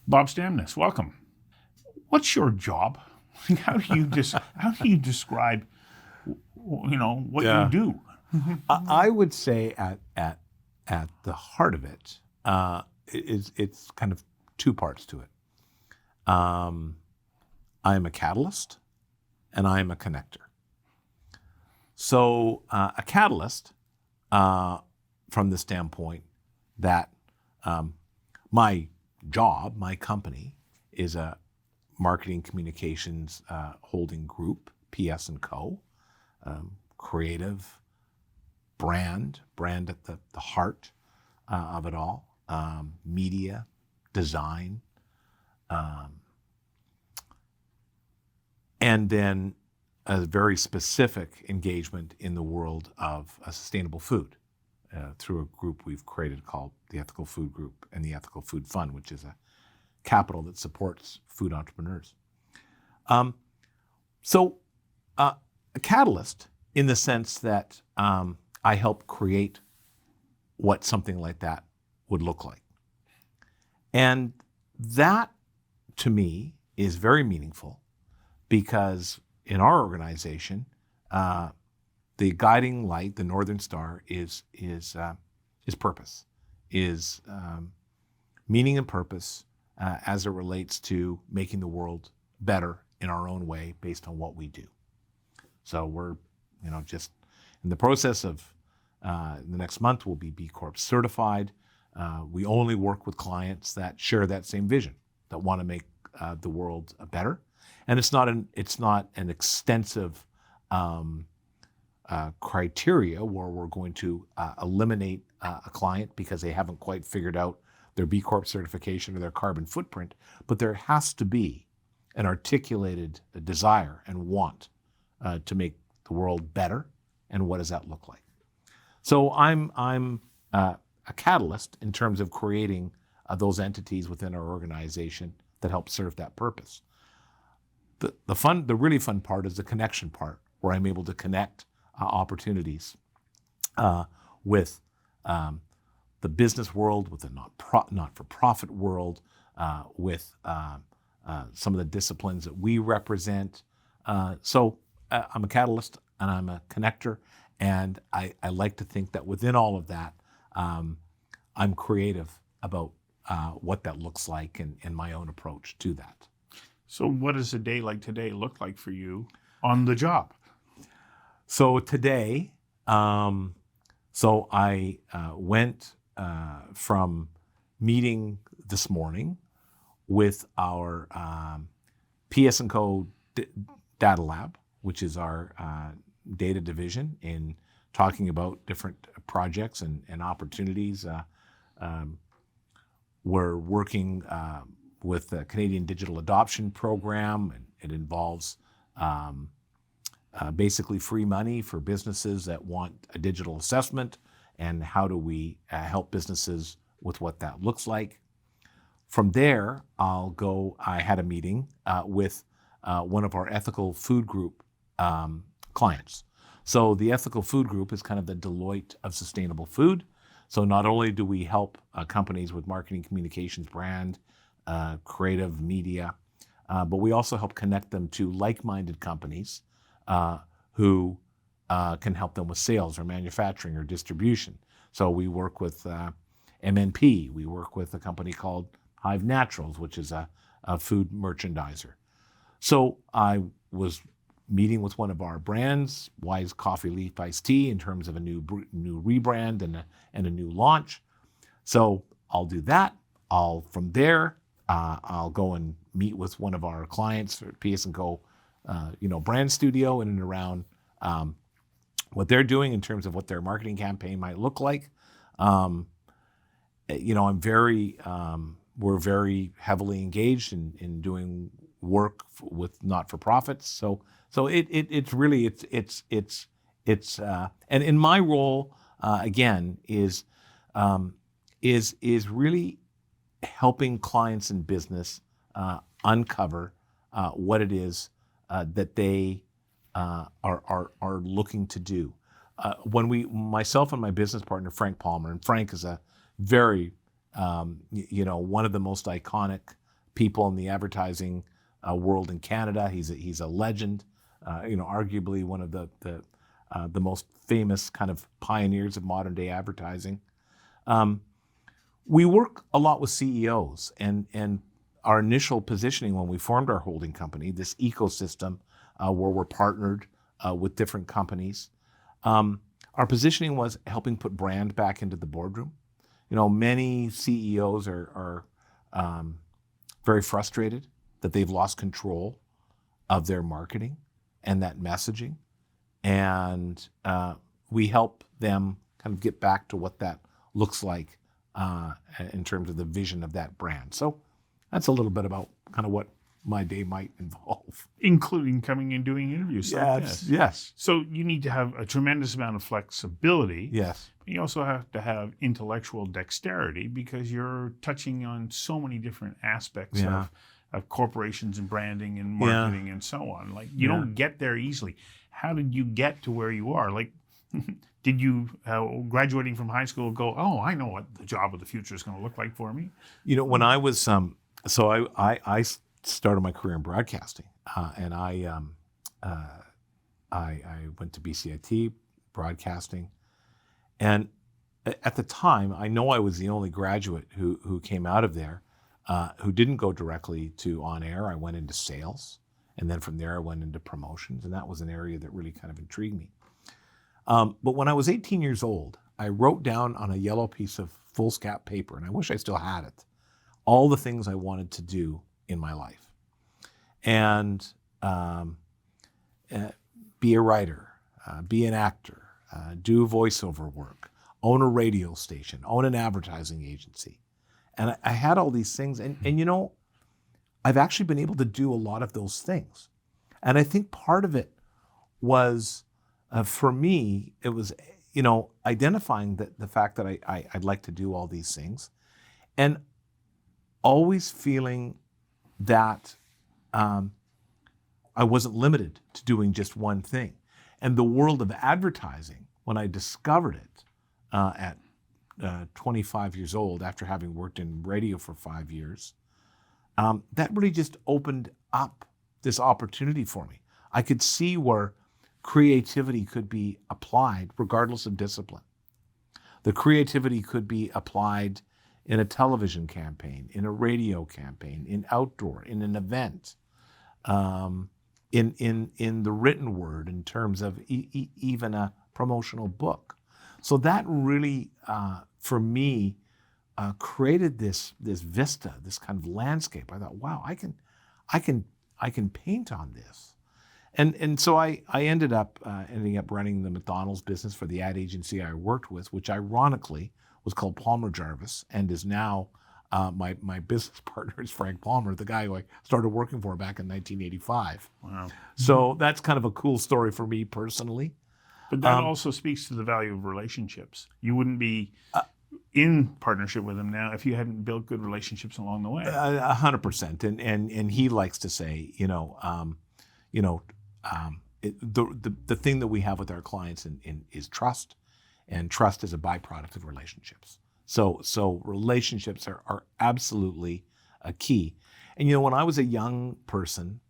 Bob Stamnes, welcome. What's your job? How do you describe, what you do? I would say at the heart of it, it's kind of two parts to it. I am a catalyst, and I am a connector. So a catalyst, from the standpoint that my job, my company, is a marketing communications holding group, PS and Co. Creative, brand at the heart of it all, media, design, and then a very specific engagement in the world of sustainable food through a group we've created called the Ethical Food Group and the Ethical Food Fund, which is a capital that supports food entrepreneurs. So a catalyst in the sense that I help create what something like that would look like. And that, to me, is very meaningful because in our organization, the guiding light, the Northern Star, is purpose, is meaning and purpose as it relates to making the world better in our own way based on what we do. So we're, just in the process of the next month, we'll be B Corp certified. We only work with clients that share that same vision, that want to make the world better. And it's not an extensive criteria where we're going to eliminate a client because they haven't quite figured out their B Corp certification or their carbon footprint, but there has to be an articulated desire and want to make the world better. And what does that look like? So I'm a catalyst in terms of creating those entities within our organization that help serve that purpose. The really fun part is the connection part, where I'm able to connect opportunities with the business world, with the not-for-profit world, with some of the disciplines that we represent. So I'm a catalyst and I'm a connector, and I like to think that within all of that, I'm creative about what that looks like and my own approach to that. So what does a day like today look like for you on the job? So today, I went from meeting this morning with our PS&Co Data Lab, which is our data division, in talking about different projects and opportunities. We're working with the Canadian Digital Adoption Program, and it involves basically free money for businesses that want a digital assessment, and how do we help businesses with what that looks like. From there, I had a meeting with one of our Ethical Food Group clients. So the Ethical Food Group is kind of the Deloitte of sustainable food. So not only do we help companies with marketing, communications, brand, creative, media, but we also help connect them to like-minded companies who can help them with sales or manufacturing or distribution. So we work with MNP. We work with a company called Hive Naturals, which is a food merchandiser. So I was meeting with one of our brands, Wise Coffee Leaf Iced Tea, in terms of a new rebrand and a new launch. So I'll do that. From there, I'll go and meet with one of our clients at PS&Co, brand studio, in and around what they're doing in terms of what their marketing campaign might look like. We're very heavily engaged in doing work with not-for-profits. So it's really and in my role again is really helping clients in business uncover what it is that they are looking to do. Myself and my business partner Frank Palmer, and Frank is a very one of the most iconic people in the advertising world in Canada. He's a legend, arguably one of the most famous kind of pioneers of modern day advertising. We work a lot with CEOs, and our initial positioning when we formed our holding company, this ecosystem where we're partnered with different companies, our positioning was helping put brand back into the boardroom. Many CEOs are very frustrated that they've lost control of their marketing and that messaging. And we help them kind of get back to what that looks like in terms of the vision of that brand. So that's a little bit about kind of what my day might involve. Including coming and doing interviews like this. Yes. So you need to have a tremendous amount of flexibility. Yes. But you also have to have intellectual dexterity because you're touching on so many different aspects of corporations and branding and marketing and so on. Like you don't get there easily. How did you get to where you are? Like, did you, graduating from high school, go, oh, I know what the job of the future is going to look like for me? When I was, I started my career in broadcasting, and I went to BCIT broadcasting, and at the time, I know I was the only graduate who came out of there who didn't go directly to on air. I went into sales, and then from there I went into promotions, and that was an area that really kind of intrigued me. But when I was 18 years old, I wrote down on a yellow piece of foolscap paper, and I wish I still had it, all the things I wanted to do in my life. And be a writer, be an actor, do voiceover work, own a radio station, own an advertising agency. And I had all these things. And I've actually been able to do a lot of those things. And I think part of it was, for me, it was, identifying the fact that I'd like to do all these things and always feeling that I wasn't limited to doing just one thing. And the world of advertising, when I discovered it at 25 years old, after having worked in radio for 5 years, that really just opened up this opportunity for me. I could see where creativity could be applied regardless of discipline. The creativity could be applied in a television campaign, in a radio campaign, in outdoor, in an event, in the written word, in terms of even a promotional book. So that really, for me, created this vista, this kind of landscape. I thought, wow, I can paint on this. And so I ended up running the McDonald's business for the ad agency I worked with, which ironically was called Palmer Jarvis, and is now my business partner is Frank Palmer, the guy who I started working for back in 1985. Wow. So that's kind of a cool story for me personally. But that also speaks to the value of relationships. You wouldn't be in partnership with him now if you hadn't built good relationships along the way. 100%. And he likes to say, the thing that we have with our clients is trust, and trust is a byproduct of relationships. So relationships are absolutely a key. And when I was a young person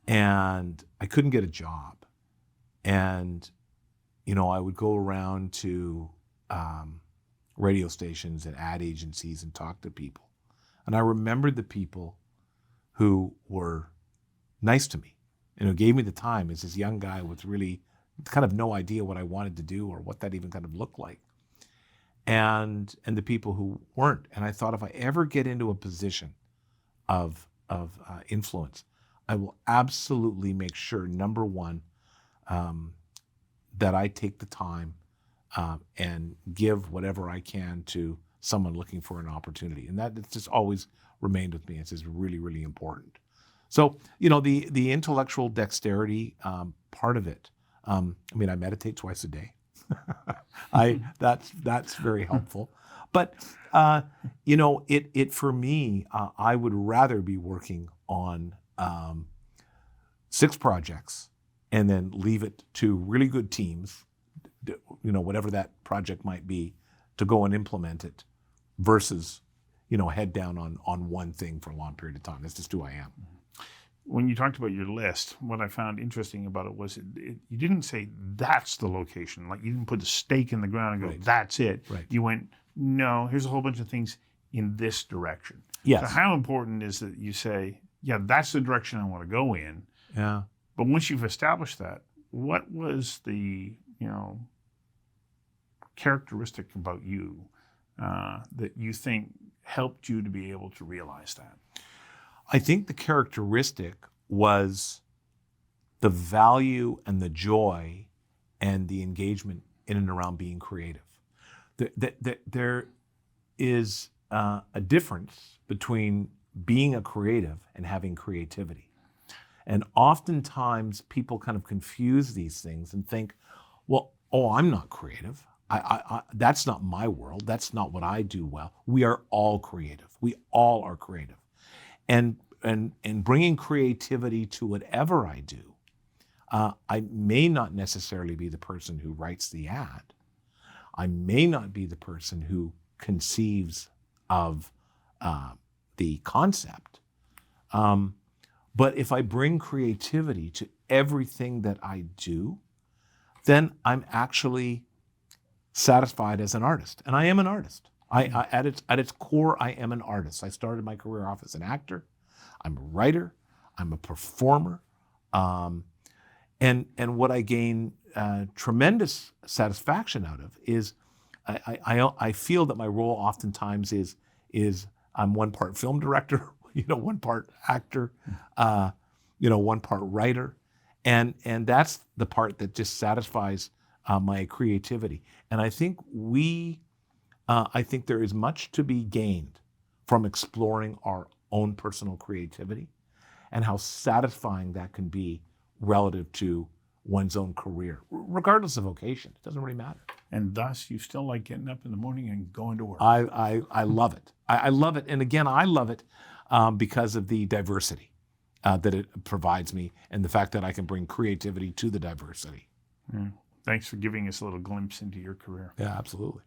and I couldn't get a job, and I would go around to radio stations and ad agencies and talk to people, and I remembered the people who were nice to me, gave me the time as this young guy with really kind of no idea what I wanted to do or what that even kind of looked like. And the people who weren't. And I thought, if I ever get into a position of influence, I will absolutely make sure, number one, that I take the time and give whatever I can to someone looking for an opportunity. And that it's just always remained with me. It's just really, really important. So, the intellectual dexterity part of it, I meditate twice a day. That's very helpful. But, it for me, I would rather be working on 6 projects and then leave it to really good teams, whatever that project might be, to go and implement it, versus head down on one thing for a long period of time. That's just who I am. When you talked about your list, what I found interesting about it was you didn't say that's the location. Like you didn't put a stake in the ground and go, Right. that's it. Right. You went, no, here's a whole bunch of things in this direction. Yes. So how important is that you say, yeah, that's the direction I want to go in. Yeah. But once you've established that, what was the, characteristic about you that you think helped you to be able to realize that? I think the characteristic was the value and the joy and the engagement in and around being creative. There is a difference between being a creative and having creativity. And oftentimes people kind of confuse these things and think, well, I'm not creative. I that's not my world. That's not what I do well. We are all creative. We all are creative. And bringing creativity to whatever I do, I may not necessarily be the person who writes the ad. I may not be the person who conceives of the concept. But if I bring creativity to everything that I do, then I'm actually satisfied as an artist. And I am an artist. At its core, I am an artist. I started my career off as an actor. I'm a writer. I'm a performer. And what I gain tremendous satisfaction out of is I feel that my role oftentimes is I'm one part film director, one part actor, one part writer. And that's the part that just satisfies my creativity. And I think I think there is much to be gained from exploring our own personal creativity and how satisfying that can be relative to one's own career, regardless of vocation. It doesn't really matter. And thus, you still like getting up in the morning and going to work. I love it. I love it. And again, I love it because of the diversity that it provides me and the fact that I can bring creativity to the diversity. Yeah. Thanks for giving us a little glimpse into your career. Yeah, absolutely.